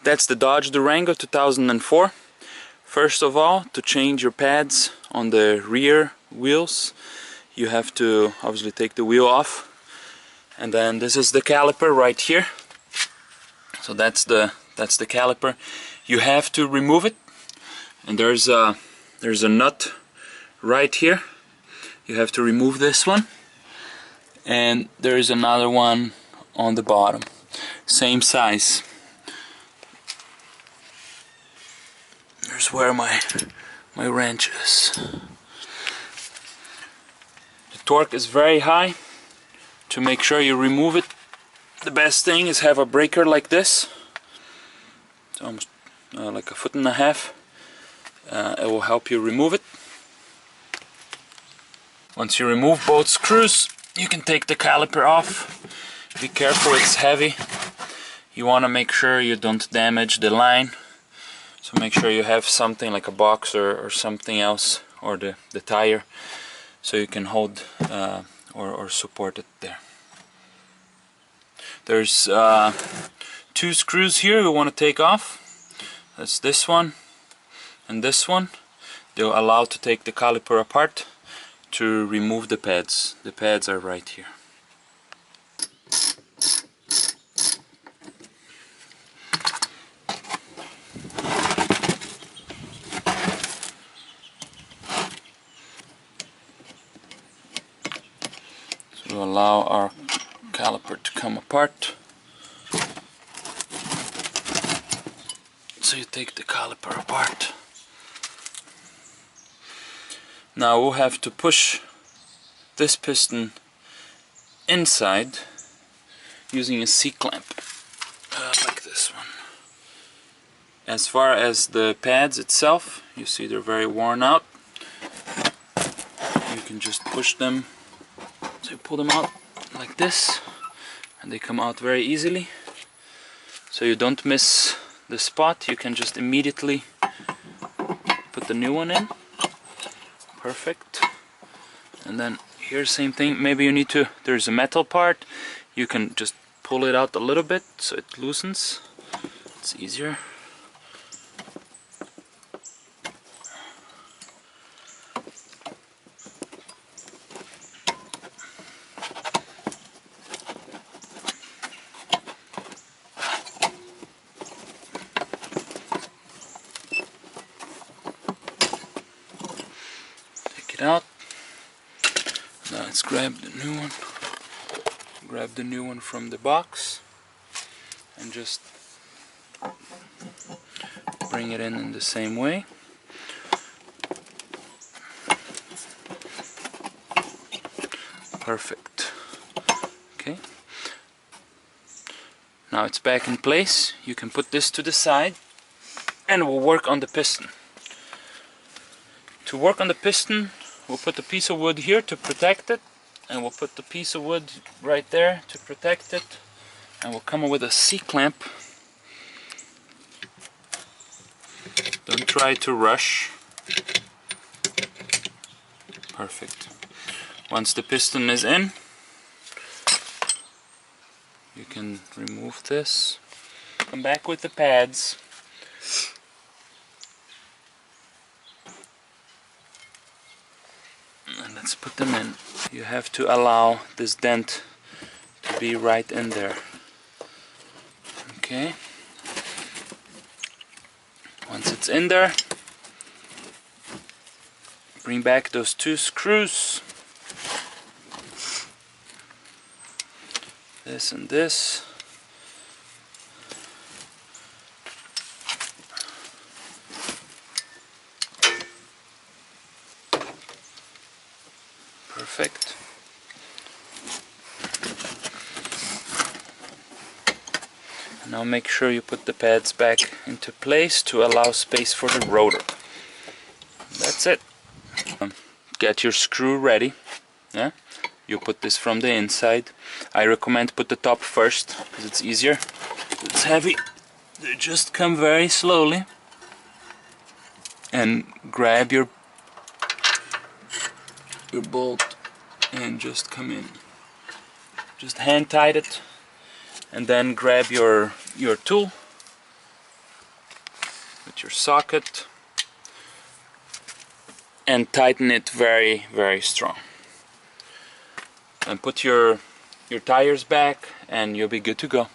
That's the Dodge Durango 2004. First of all, to change your pads on the rear wheels, you have to obviously take the wheel off. And then this is the caliper right here. So that's the caliper. You have to remove it. And there's a nut right here. You have to remove this one. And there is another one on the bottom. Same size. There's where my wrench is. The torque is very high. To make sure you remove it, the best thing is have a breaker like this. It's almost like a 1.5 feet. It will help you remove it. Once you remove both screws, you can take the caliper off. Be careful, it's heavy. You want to make sure you don't damage the line. So make sure you have something like a box or something else, or the tire, so you can hold or support it there. There's 2 screws here you want to take off. That's this one and this one. They'll allow to take the caliper apart to remove the pads. The pads are right here. So we'll allow our caliper to come apart. So you take the caliper apart. Now we'll have to push this piston inside using a C-clamp, like this one. As far as the pads itself, you see they're very worn out. You can just push them, so you pull them out like this, and they come out very easily. So you don't miss the spot, you can just immediately put the new one in. Perfect. And then here, same thing. Maybe you need to, there's a metal part, you can just pull it out a little bit so it loosens. It's easier. Take it out. Now let's grab the new one. Grab the new one from the box and just bring it in the same way. Perfect. Okay. Now it's back in place. You can put this to the side and we'll work on the piston. To work on the piston, we'll put a piece of wood here to protect it, and we'll put the piece of wood right there to protect it, and we'll come up with a C-clamp. Don't try to rush. Perfect. Once the piston is in, you can remove this. Come back with the pads. And let's put them in. You have to allow this dent to be right in there. Okay. Once it's in there, bring back those 2 screws. This and this. Perfect. Now make sure you put the pads back into place to allow space for the rotor. That's it. Get your screw ready. Yeah? You put this from the inside. I recommend put the top first because it's easier. It's heavy. They just come very slowly. And grab your bolt and just come in. Just hand tight it and then grab your tool your socket and tighten it very, very strong. And put your tires back and you'll be good to go.